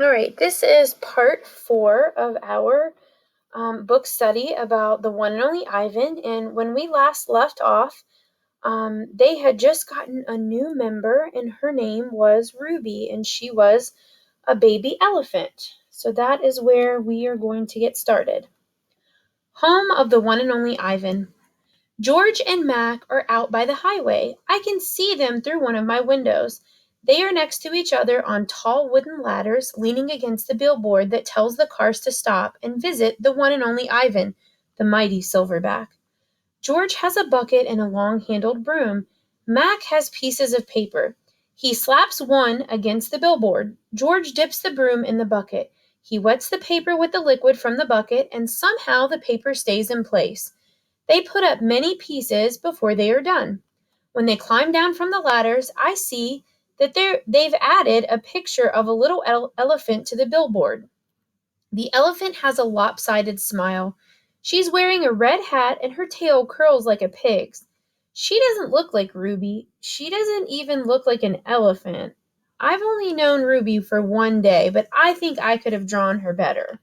All right, this is part 4 of our book study about the one and only Ivan. And when we last left off, they had just gotten a new member, and her name was Ruby, and she was a baby elephant. So that is where we are going to get started. Home of the one and only Ivan. George and Mac are out by the highway. I can see them through one of my windows. They are next to each other on tall wooden ladders, leaning against the billboard that tells the cars to stop and visit the one and only Ivan, the mighty silverback. George has a bucket and a long handled broom. Mac has pieces of paper. He slaps one against the billboard. George dips the broom in the bucket. He wets the paper with the liquid from the bucket, and somehow the paper stays in place. They put up many pieces before they are done. When they climb down from the ladders, I see that they've added a picture of a little elephant to the billboard. The elephant has a lopsided smile. She's wearing a red hat and her tail curls like a pig's. She doesn't look like Ruby. She doesn't even look like an elephant. I've only known Ruby for one day, but I think I could have drawn her better.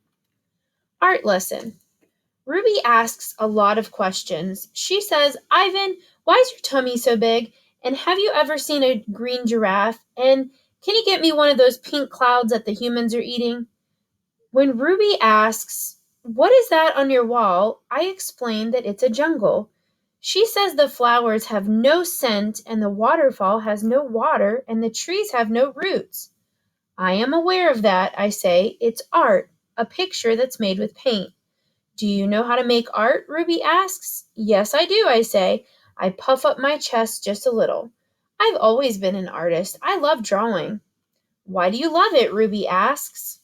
Art lesson. Ruby asks a lot of questions. She says, Ivan, why is your tummy so big? And have you ever seen a green giraffe? And can you get me one of those pink clouds that the humans are eating? When Ruby asks, what is that on your wall? I explain that it's a jungle. She says the flowers have no scent, and the waterfall has no water, and the trees have no roots. I am aware of that, I say. It's art, a picture that's made with paint. Do you know how to make art? Ruby asks. Yes, I do, I say. I puff up my chest just a little. I've always been an artist. I love drawing. Why do you love it? Ruby asks.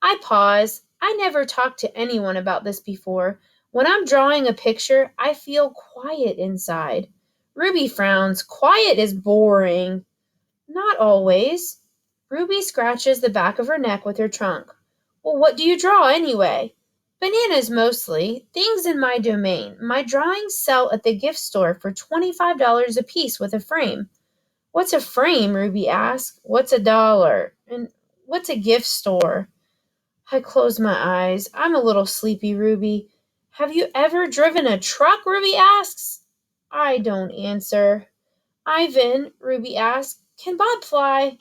I pause. I never talked to anyone about this before. When I'm drawing a picture, I feel quiet inside. Ruby frowns. Quiet is boring. Not always. Ruby scratches the back of her neck with her trunk. Well, what do you draw anyway? Bananas mostly. Things in my domain. My drawings sell at the gift store for $25 a piece with a frame. What's a frame? Ruby asks. What's a dollar? And what's a gift store? I close my eyes. I'm a little sleepy, Ruby. Have you ever driven a truck? Ruby asks. I don't answer. Ivan, Ruby asks, can Bob fly?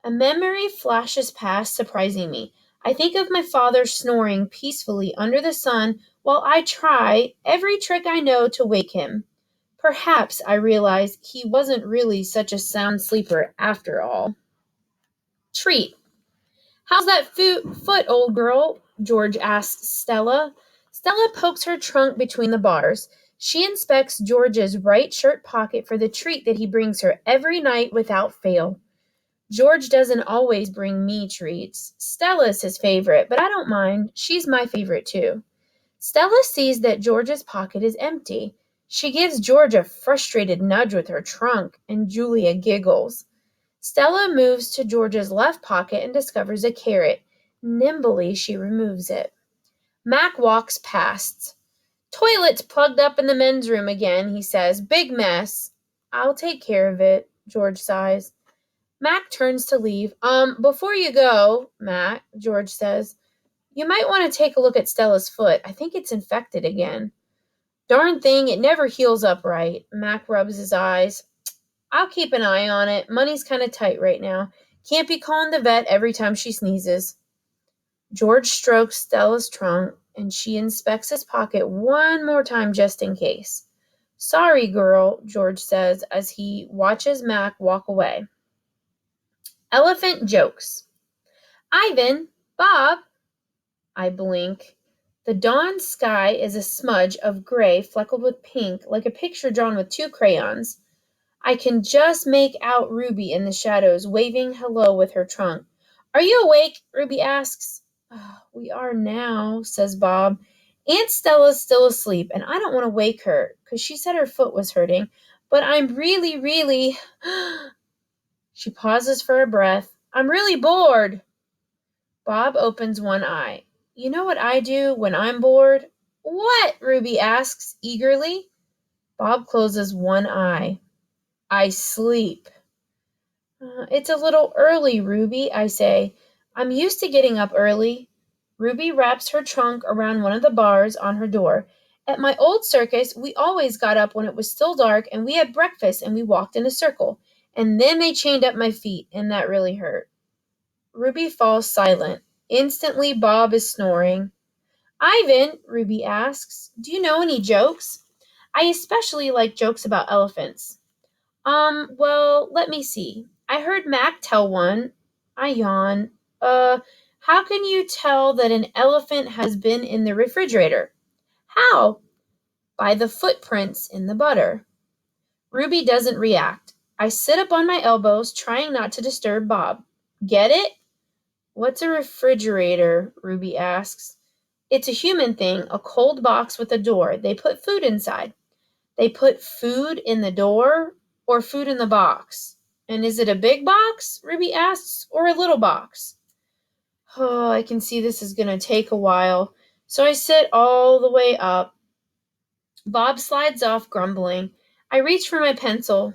A memory flashes past, surprising me. I think of my father snoring peacefully under the sun while I try every trick I know to wake him. Perhaps, I realize, he wasn't really such a sound sleeper after all. Treat. How's that foot, old girl? George asks Stella. Stella pokes her trunk between the bars. She inspects George's right shirt pocket for the treat that he brings her every night without fail. George doesn't always bring me treats. Stella's his favorite, but I don't mind. She's my favorite too. Stella sees that George's pocket is empty. She gives George a frustrated nudge with her trunk, and Julia giggles. Stella moves to George's left pocket and discovers a carrot. Nimbly, she removes it. Mac walks past. Toilet's plugged up in the men's room again, he says. Big mess. I'll take care of it, George sighs. Mac turns to leave. Before you go, Mac, George says, you might want to take a look at Stella's foot. I think it's infected again. Darn thing, it never heals up right. Mac rubs his eyes. I'll keep an eye on it. Money's kind of tight right now. Can't be calling the vet every time she sneezes. George strokes Stella's trunk, and she inspects his pocket one more time just in case. Sorry, girl, George says as he watches Mac walk away. Elephant jokes. Ivan, Bob. I blink. The dawn sky is a smudge of gray fleckled with pink, like a picture drawn with two crayons. I can just make out Ruby in the shadows, waving hello with her trunk. Are you awake? Ruby asks. Oh, we are now, says Bob. Aunt Stella's still asleep, and I don't want to wake her, because she said her foot was hurting. But I'm really. She pauses for a breath. I'm really bored. Bob opens one eye. You know what I do when I'm bored? What? Ruby asks eagerly. Bob closes one eye. I sleep. It's a little early, Ruby, I say. I'm used to getting up early. Ruby wraps her trunk around one of the bars on her door. At my old circus, we always got up when it was still dark and we had breakfast and we walked in a circle. And then they chained up my feet, and that really hurt. Ruby falls silent. Instantly, Bob is snoring. Ivan, Ruby asks, do you know any jokes? I especially like jokes about elephants. Well, let me see. I heard Mac tell one. I yawn. How can you tell that an elephant has been in the refrigerator? How? By the footprints in the butter. Ruby doesn't react. I sit up on my elbows, trying not to disturb Bob. Get it? What's a refrigerator? Ruby asks. It's a human thing, a cold box with a door. They put food inside. They put food in the door or food in the box? And is it a big box? Ruby asks, or a little box? Oh, I can see this is going to take a while. So I sit all the way up. Bob slides off, grumbling. I reach for my pencil,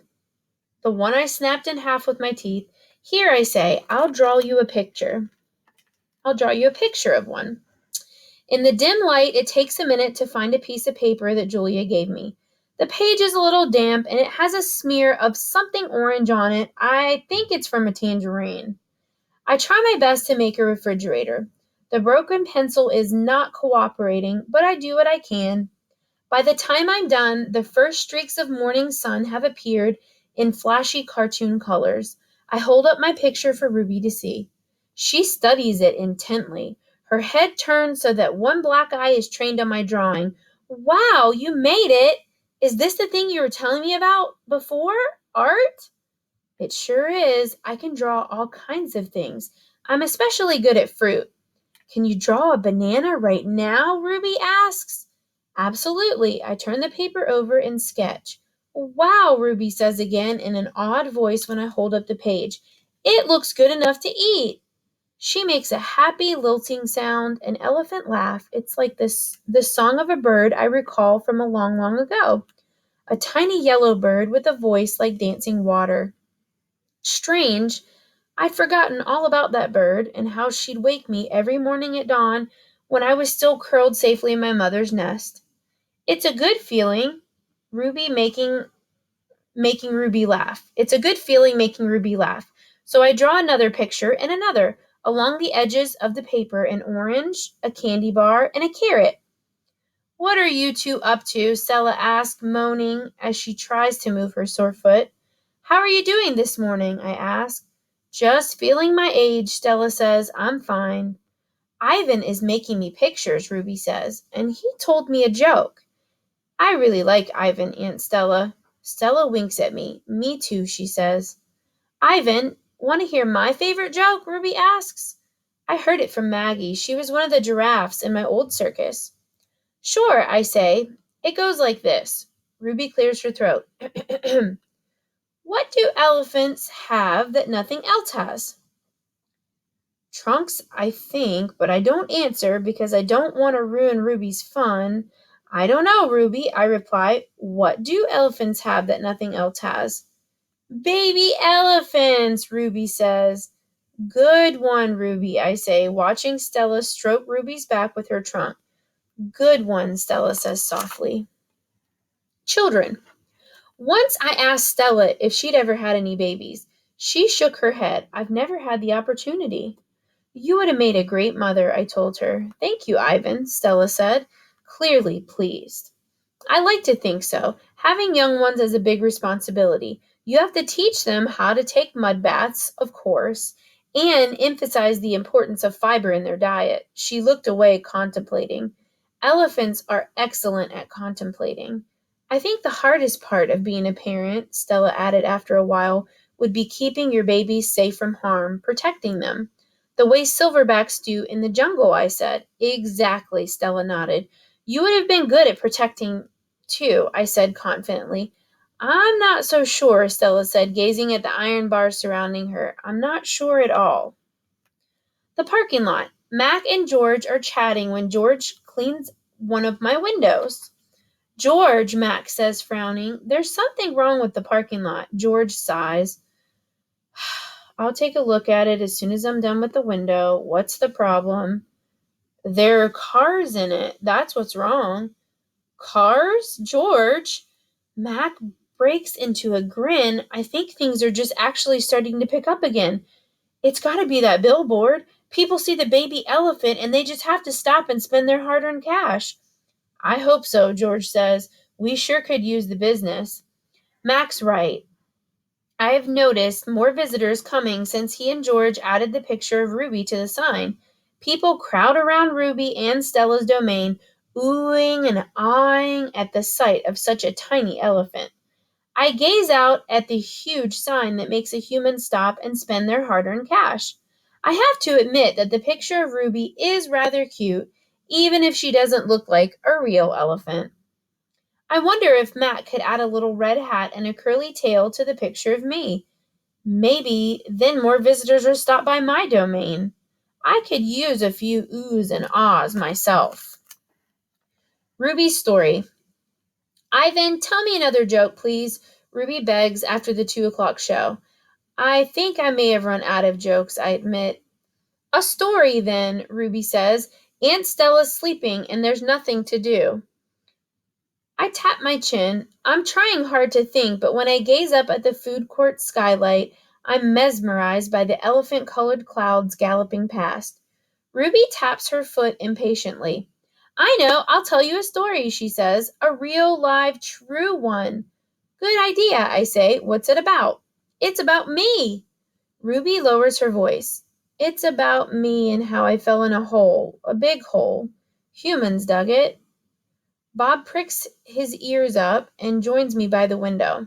the one I snapped in half with my teeth. Here, I say, I'll draw you a picture. I'll draw you a picture of one. In the dim light, it takes a minute to find a piece of paper that Julia gave me. The page is a little damp, and it has a smear of something orange on it. I think it's from a tangerine. I try my best to make a refrigerator. The broken pencil is not cooperating, but I do what I can. By the time I'm done, the first streaks of morning sun have appeared in flashy cartoon colors. I hold up my picture for Ruby to see. She studies it intently. Her head turns so that one black eye is trained on my drawing. Wow, you made it! Is this the thing you were telling me about before? Art? It sure is. I can draw all kinds of things. I'm especially good at fruit. Can you draw a banana right now? Ruby asks. Absolutely. I turn the paper over and sketch. Wow, Ruby says again in an odd voice when I hold up the page. It looks good enough to eat. She makes a happy lilting sound, an elephant laugh. It's like the song of a bird I recall from a long, long ago. A tiny yellow bird with a voice like dancing water. Strange, I'd forgotten all about that bird and how she'd wake me every morning at dawn when I was still curled safely in my mother's nest. It's a good feeling, Ruby making Ruby laugh. It's a good feeling making Ruby laugh. So I draw another picture and another. Along the edges of the paper, an orange, a candy bar, and a carrot. What are you two up to? Stella asks, moaning as she tries to move her sore foot. How are you doing this morning? I ask. Just feeling my age, Stella says. I'm fine. Ivan is making me pictures, Ruby says, and he told me a joke. I really like Ivan, Aunt Stella. Stella winks at me. Me too, she says. Ivan, want to hear my favorite joke? Ruby asks. I heard it from Maggie. She was one of the giraffes in my old circus. Sure, I say. It goes like this. Ruby clears her throat. What do elephants have that nothing else has? Trunks, I think, but I don't answer because I don't want to ruin Ruby's fun. I don't know, Ruby, I reply. What do elephants have that nothing else has? Baby elephants, Ruby says. Good one, Ruby, I say, watching Stella stroke Ruby's back with her trunk. Good one, Stella says softly. Children. Once I asked Stella if she'd ever had any babies. She shook her head. I've never had the opportunity. You would have made a great mother, I told her. Thank you, Ivan, Stella said, clearly pleased. I like to think so. Having young ones is a big responsibility. You have to teach them how to take mud baths, of course, and emphasize the importance of fiber in their diet. She looked away, contemplating. Elephants are excellent at contemplating. I think the hardest part of being a parent, Stella added after a while, would be keeping your babies safe from harm, protecting them. The way silverbacks do in the jungle, I said. Exactly, Stella nodded. You would have been good at protecting too, I said confidently. I'm not so sure, Stella said, gazing at the iron bars surrounding her. I'm not sure at all. The parking lot. Mac and George are chatting when George cleans one of my windows. George, Mac says, frowning. There's something wrong with the parking lot. George sighs. I'll take a look at it as soon as I'm done with the window. What's the problem? There are cars in it. That's what's wrong. Cars? George? Mac breaks into a grin. I think things are just actually starting to pick up again. It's got to be that billboard. People see the baby elephant and they just have to stop and spend their hard earned cash. I hope so, George says. We sure could use the business. Mac's right. I've noticed more visitors coming since he and George added the picture of Ruby to the sign. People crowd around Ruby and Stella's domain, oohing and awing at the sight of such a tiny elephant. I gaze out at the huge sign that makes a human stop and spend their hard-earned cash. I have to admit that the picture of Ruby is rather cute, even if she doesn't look like a real elephant. I wonder if Matt could add a little red hat and a curly tail to the picture of me. Maybe then more visitors will stop by my domain. I could use a few oohs and ahs myself. Ruby's story. Ivan, tell me another joke, please. Ruby begs after the 2 o'clock show. I think I may have run out of jokes, I admit. A story, then, Ruby says. Aunt Stella's sleeping and there's nothing to do. I tap my chin. I'm trying hard to think, but when I gaze up at the food court skylight, I'm mesmerized by the elephant-colored clouds galloping past. Ruby taps her foot impatiently. I know, I'll tell you a story, she says. A real, live, true one. Good idea, I say. What's it about? It's about me. Ruby lowers her voice. It's about me and how I fell in a hole, a big hole. Humans dug it. Bob pricks his ears up and joins me by the window.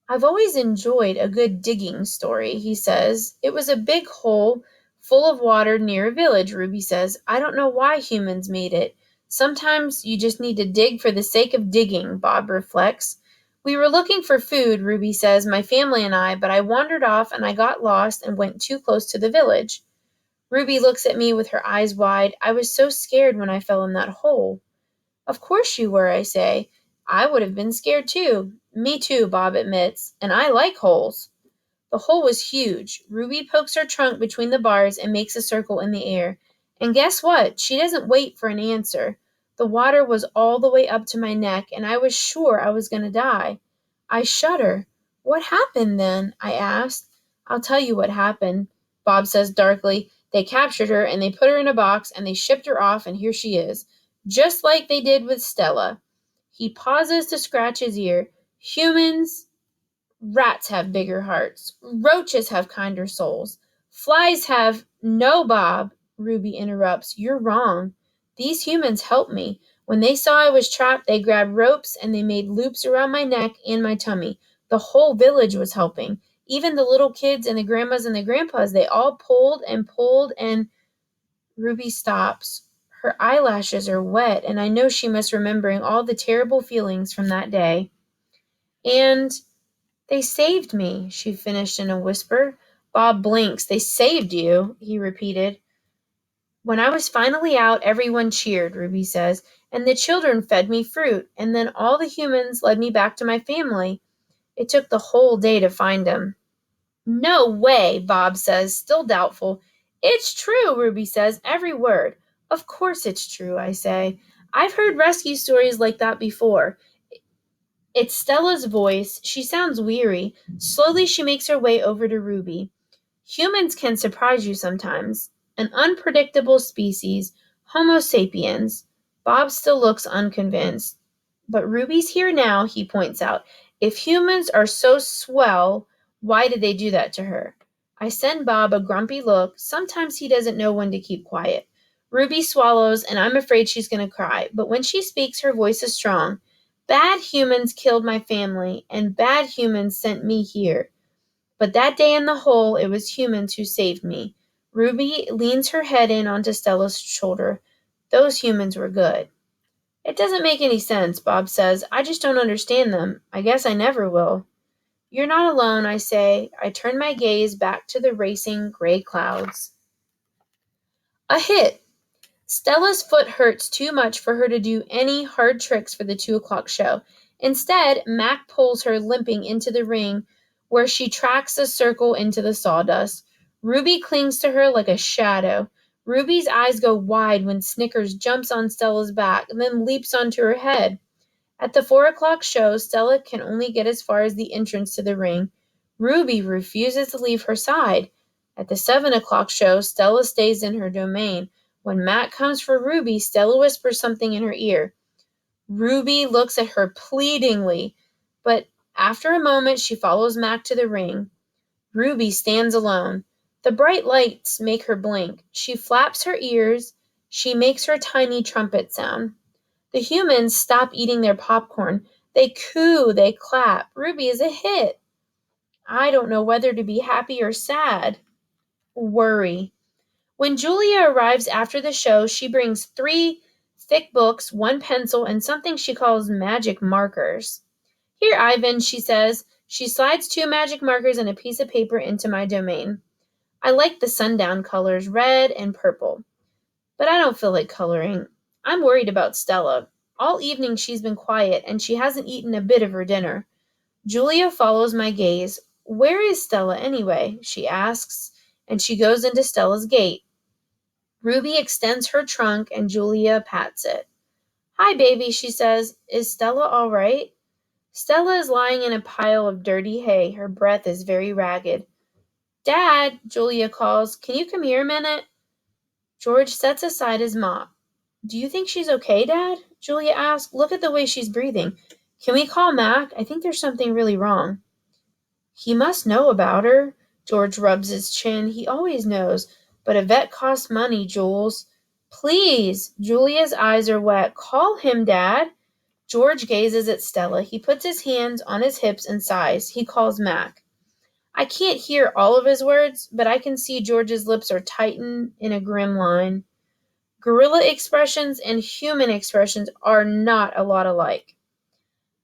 I've always enjoyed a good digging story, he says. It was a big hole full of water near a village, Ruby says. I don't know why humans made it. Sometimes you just need to dig for the sake of digging, Bob reflects. We were looking for food, Ruby says, my family and I, but I wandered off and I got lost and went too close to the village. Ruby looks at me with her eyes wide. I was so scared when I fell in that hole. Of course you were, I say. I would have been scared too. Me too, Bob admits, and I like holes. The hole was huge. Ruby pokes her trunk between the bars and makes a circle in the air. And guess what? She doesn't wait for an answer. The water was all the way up to my neck, and I was sure I was going to die. I shudder. What happened then? I asked. I'll tell you what happened, Bob says darkly. They captured her, and they put her in a box, and they shipped her off, and here she is. Just like they did with Stella. He pauses to scratch his ear. Humans, rats have bigger hearts. Roaches have kinder souls. Flies have... No, Bob, Ruby interrupts. You're wrong. These humans helped me. When they saw I was trapped, they grabbed ropes and they made loops around my neck and my tummy. The whole village was helping. Even the little kids and the grandmas and the grandpas, they all pulled and... Ruby stops. Her eyelashes are wet, and I know she must remembering all the terrible feelings from that day. And they saved me, she finished in a whisper. Bob blinks. They saved you, he repeated. When I was finally out, everyone cheered, Ruby says, and the children fed me fruit, and then all the humans led me back to my family. It took the whole day to find them. No way, Bob says, still doubtful. It's true, Ruby says, every word. Of course it's true, I say. I've heard rescue stories like that before. It's Stella's voice. She sounds weary. Slowly she makes her way over to Ruby. Humans can surprise you sometimes. An unpredictable species, Homo sapiens. Bob still looks unconvinced. But Ruby's here now, he points out. If humans are so swell, why did they do that to her? I send Bob a grumpy look. Sometimes he doesn't know when to keep quiet. Ruby swallows, and I'm afraid she's going to cry. But when she speaks, her voice is strong. Bad humans killed my family, and bad humans sent me here. But that day in the hole, it was humans who saved me. Ruby leans her head in onto Stella's shoulder. Those humans were good. It doesn't make any sense, Bob says. I just don't understand them. I guess I never will. You're not alone, I say. I turn my gaze back to the racing gray clouds. A hit. Stella's foot hurts too much for her to do any hard tricks for the 2 o'clock show. Instead, Mac pulls her limping into the ring where she tracks a circle into the sawdust. Ruby clings to her like a shadow. Ruby's eyes go wide when Snickers jumps on Stella's back and then leaps onto her head. At the 4 o'clock show, Stella can only get as far as the entrance to the ring. Ruby refuses to leave her side. At the 7 o'clock show, Stella stays in her domain. When Matt comes for Ruby, Stella whispers something in her ear. Ruby looks at her pleadingly, but after a moment she follows Mac to the ring. Ruby stands alone. The bright lights make her blink. She flaps her ears. She makes her tiny trumpet sound. The humans stop eating their popcorn. They coo, they clap. Ruby is a hit. I don't know whether to be happy or sad. Worry. When Julia arrives after the show, she brings 3 thick books, 1 pencil, and something she calls magic markers. Here, Ivan, she says. She slides 2 magic markers and a piece of paper into my domain. I like the sundown colors, red and purple. But I don't feel like coloring. I'm worried about Stella. All evening she's been quiet, and she hasn't eaten a bit of her dinner. Julia follows my gaze. Where is Stella, anyway? She asks, and she goes into Stella's gate. Ruby extends her trunk, and Julia pats it. Hi, baby, she says. Is Stella all right? Stella is lying in a pile of dirty hay. Her breath is very ragged. Dad, Julia calls. Can you come here a minute? George sets aside his mop. Do you think she's okay, Dad? Julia asks. Look at the way she's breathing. Can we call Mac? I think there's something really wrong. He must know about her. George rubs his chin. He always knows. But a vet costs money, Jules. Please. Julia's eyes are wet. Call him, Dad. George gazes at Stella. He puts his hands on his hips and sighs. He calls Mac. I can't hear all of his words, but I can see George's lips are tightened in a grim line. Gorilla expressions and human expressions are not a lot alike.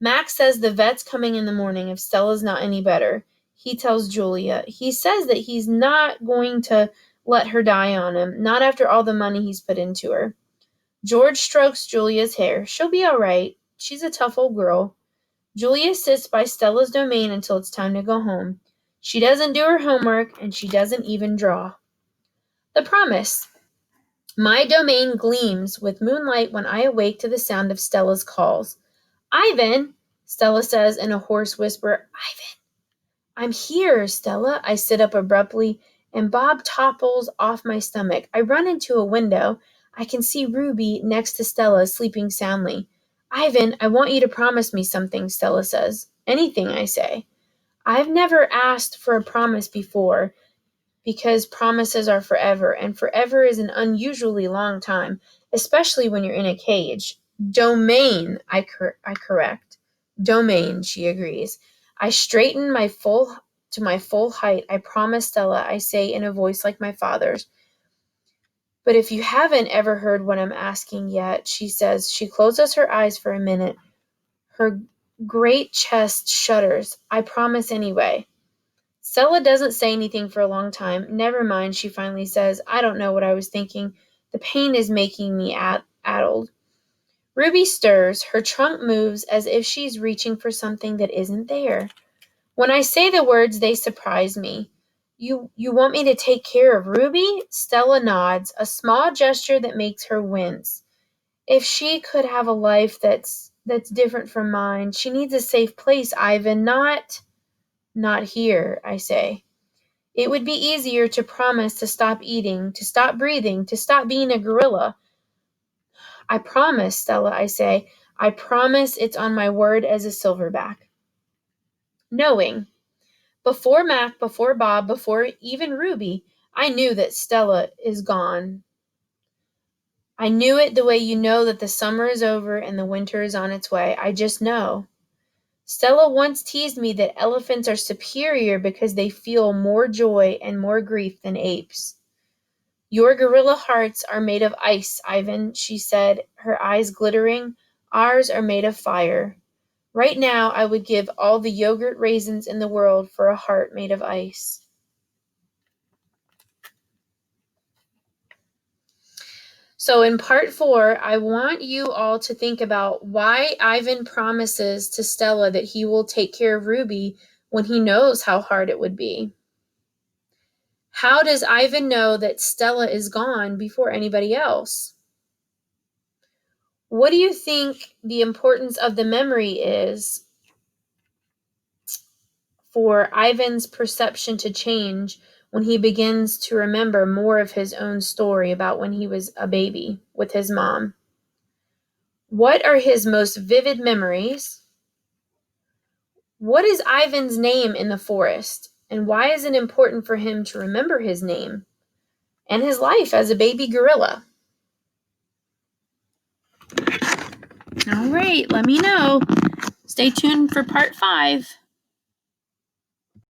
Max says the vet's coming in the morning if Stella's not any better. He tells Julia. He says that he's not going to let her die on him, not after all the money he's put into her. George strokes Julia's hair. She'll be all right. She's a tough old girl. Julia sits by Stella's domain until it's time to go home. She doesn't do her homework, and she doesn't even draw. The promise. My domain gleams with moonlight when I awake to the sound of Stella's calls. Ivan, Stella says in a hoarse whisper. Ivan. I'm here, Stella. I sit up abruptly, and Bob topples off my stomach. I run into a window. I can see Ruby next to Stella sleeping soundly. Ivan, I want you to promise me something, Stella says. Anything, I say. I've never asked for a promise before, because promises are forever, and forever is an unusually long time, especially when you're in a cage. Domain, I correct. Domain, she agrees. I straighten to my full height. I promise, Stella, I say in a voice like my father's. But if you haven't ever heard what I'm asking yet, she says. She closes her eyes for a minute. Her great chest shudders. I promise anyway. Stella doesn't say anything for a long time. Never mind, she finally says. I don't know what I was thinking. The pain is making me addled. Ruby stirs. Her trunk moves as if she's reaching for something that isn't there. When I say the words, they surprise me. You want me to take care of Ruby? Stella nods, a small gesture that makes her wince. If she could have a life that's different from mine, she needs a safe place, Ivan, not here, I say. It would be easier to promise to stop eating, to stop breathing, to stop being a gorilla. I promise, Stella, I say. I promise it's on my word as a silverback. Knowing. Before Mac, before Bob, before even Ruby, I knew that Stella is gone. I knew it the way you know that the summer is over and the winter is on its way. I just know. Stella once teased me that elephants are superior because they feel more joy and more grief than apes. Your gorilla hearts are made of ice, Ivan, she said, her eyes glittering. Ours are made of fire. Right now, I would give all the yogurt raisins in the world for a heart made of ice. So in part 4, I want you all to think about why Ivan promises to Stella that he will take care of Ruby when he knows how hard it would be? How does Ivan know that Stella is gone before anybody else? What do you think the importance of the memory is for Ivan's perception to change when he begins to remember more of his own story about when he was a baby with his mom? What are his most vivid memories? What is Ivan's name in the forest? And why is it important for him to remember his name and his life as a baby gorilla? All right, let me know. Stay tuned for part 5.